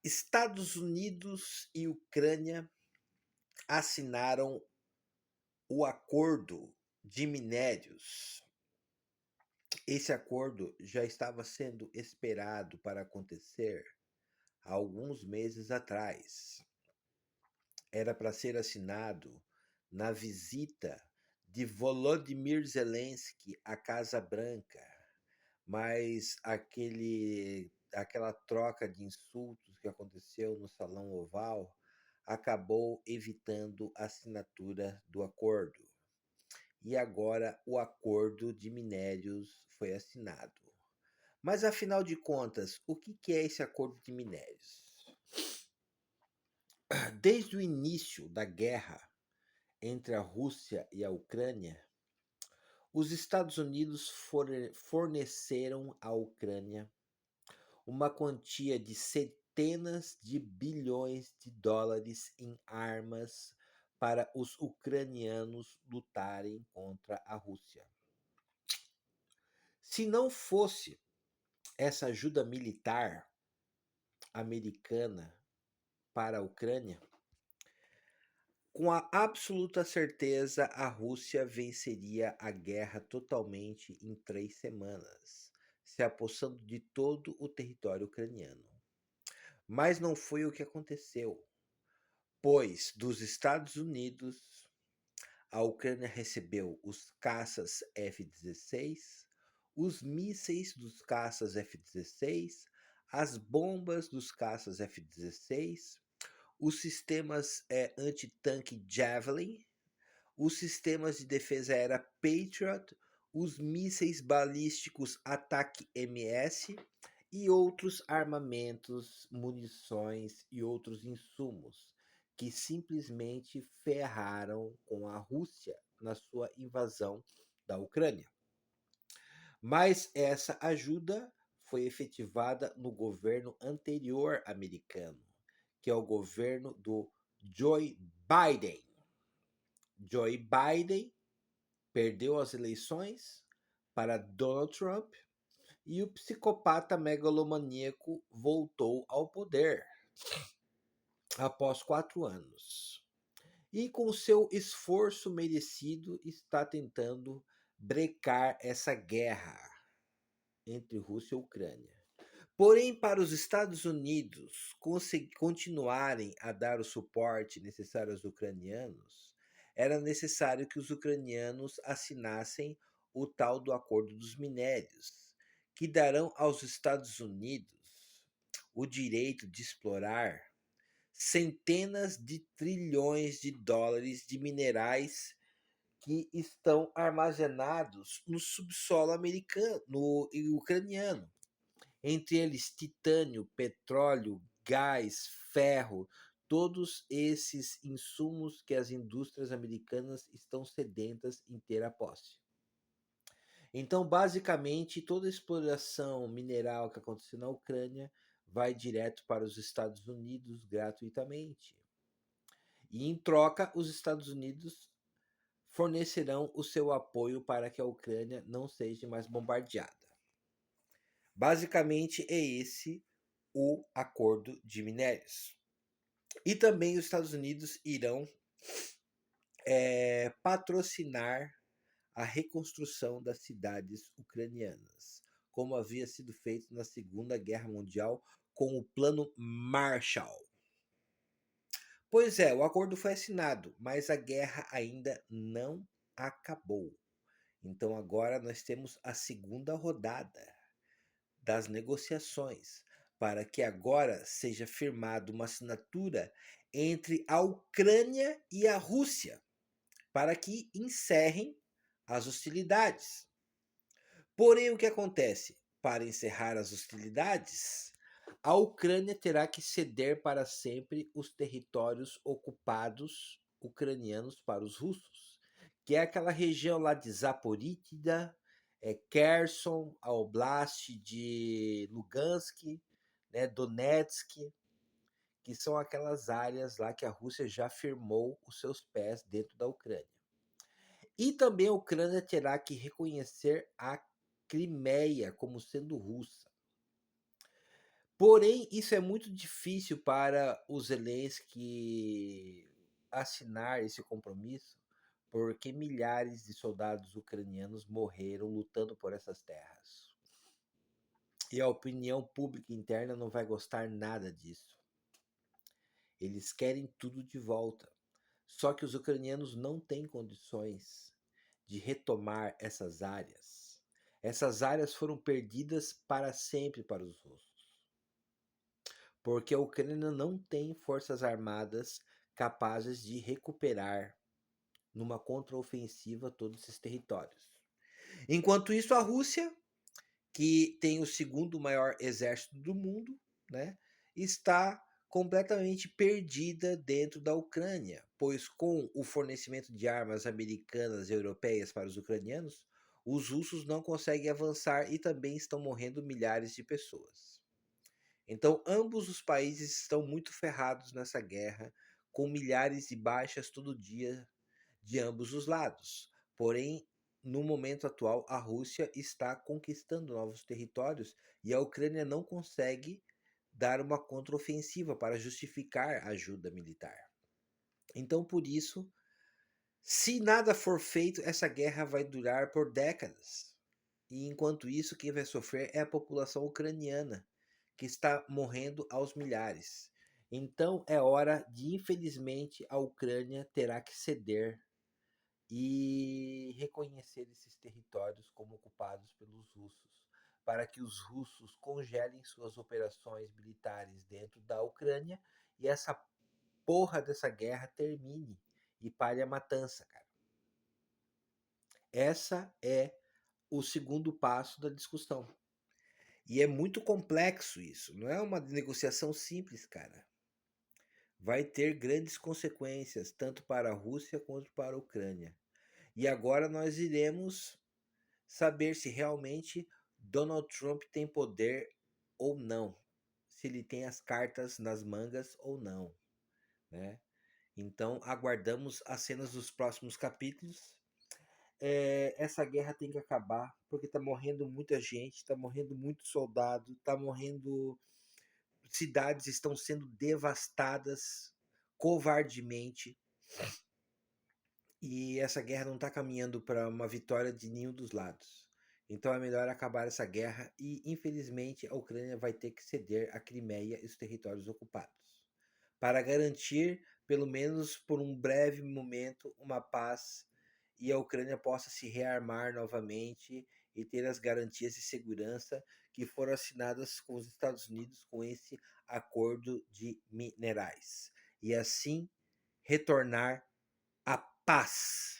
Estados Unidos e Ucrânia assinaram o acordo de minérios. Esse acordo já estava sendo esperado para acontecer há alguns meses atrás. Era para ser assinado na visita de Volodymyr Zelensky à Casa Branca, mas aquela troca de insultos que aconteceu no Salão Oval acabou evitando a assinatura do acordo. E agora o acordo de minérios foi assinado. Mas afinal de contas, o que é esse acordo de minérios? Desde o início da guerra entre a Rússia e a Ucrânia, os Estados Unidos forneceram à Ucrânia uma quantia de centenas de bilhões de dólares em armas para os ucranianos lutarem contra a Rússia. Se não fosse essa ajuda militar americana para a Ucrânia, com a absoluta certeza a Rússia venceria a guerra totalmente em 3 semanas, se apossando de todo o território ucraniano. Mas não foi o que aconteceu, pois dos Estados Unidos a Ucrânia recebeu os caças F-16, os mísseis dos caças F-16, as bombas dos caças F-16, os sistemas antitanque Javelin, os sistemas de defesa aérea Patriot, os mísseis balísticos Ataque-MS e outros armamentos, munições e outros insumos que simplesmente ferraram com a Rússia na sua invasão da Ucrânia. Mas essa ajuda foi efetivada no governo anterior americano, que é o governo do Joe Biden. Joe Biden perdeu as eleições para Donald Trump e o psicopata megalomaníaco voltou ao poder após 4 anos. E com seu esforço merecido está tentando brecar essa guerra entre Rússia e Ucrânia. Porém, para os Estados Unidos continuarem a dar o suporte necessário aos ucranianos, era necessário que os ucranianos assinassem o tal do Acordo dos Minérios, que darão aos Estados Unidos o direito de explorar centenas de trilhões de dólares de minerais que estão armazenados no subsolo americano, no ucraniano. Entre eles titânio, petróleo, gás, ferro, todos esses insumos que as indústrias americanas estão sedentas em ter a posse. Então, basicamente, toda a exploração mineral que aconteceu na Ucrânia vai direto para os Estados Unidos gratuitamente. E em troca, os Estados Unidos fornecerão o seu apoio para que a Ucrânia não seja mais bombardeada. Basicamente é esse o acordo de minérios. E também os Estados Unidos irão patrocinar a reconstrução das cidades ucranianas, como havia sido feito na Segunda Guerra Mundial com o Plano Marshall. Pois é, o acordo foi assinado, mas a guerra ainda não acabou. Então agora nós temos a segunda rodada das negociações, para que agora seja firmada uma assinatura entre a Ucrânia e a Rússia, para que encerrem as hostilidades. Porém, o que acontece? Para encerrar as hostilidades, a Ucrânia terá que ceder para sempre os territórios ocupados ucranianos para os russos, que é aquela região lá de Zaporítia, Kherson, a Oblast de Lugansk, né, Donetsk, que são aquelas áreas lá que a Rússia já firmou os seus pés dentro da Ucrânia. E também a Ucrânia terá que reconhecer a Crimeia como sendo russa. Porém, isso é muito difícil para o Zelensky assinar esse compromisso, porque milhares de soldados ucranianos morreram lutando por essas terras. E a opinião pública interna não vai gostar nada disso. Eles querem tudo de volta. Só que os ucranianos não têm condições de retomar essas áreas. Essas áreas foram perdidas para sempre para os russos, porque a Ucrânia não tem forças armadas capazes de recuperar numa contraofensiva todos esses territórios. Enquanto isso, a Rússia, que tem o segundo maior exército do mundo, né, está completamente perdida dentro da Ucrânia, pois com o fornecimento de armas americanas e europeias para os ucranianos, os russos não conseguem avançar e também estão morrendo milhares de pessoas. Então, ambos os países estão muito ferrados nessa guerra, com milhares de baixas todo dia de ambos os lados. Porém, no momento atual, a Rússia está conquistando novos territórios e a Ucrânia não consegue dar uma contraofensiva para justificar a ajuda militar. Então, por isso, se nada for feito, essa guerra vai durar por décadas. E enquanto isso, quem vai sofrer é a população ucraniana, que está morrendo aos milhares. Então é hora de, infelizmente, a Ucrânia terá que ceder e reconhecer esses territórios como ocupados pelos russos, para que os russos congelem suas operações militares dentro da Ucrânia e essa porra dessa guerra termine e pare a matança, cara. Essa é o segundo passo da discussão. E é muito complexo isso, não é uma negociação simples, cara. Vai ter grandes consequências, tanto para a Rússia quanto para a Ucrânia. E agora nós iremos saber se realmente Donald Trump tem poder ou não, se ele tem as cartas nas mangas ou não, né? Então aguardamos as cenas dos próximos capítulos. Essa guerra tem que acabar, porque tá morrendo muita gente, tá morrendo muito soldado, tá morrendo. Cidades estão sendo devastadas covardemente. E essa guerra não está caminhando para uma vitória de nenhum dos lados. Então é melhor acabar essa guerra e, infelizmente, a Ucrânia vai ter que ceder a Crimeia e os territórios ocupados para garantir, pelo menos por um breve momento, uma paz e a Ucrânia possa se rearmar novamente e ter as garantias de segurança que foram assinadas com os Estados Unidos com esse acordo de minerais. E assim retornar a paz.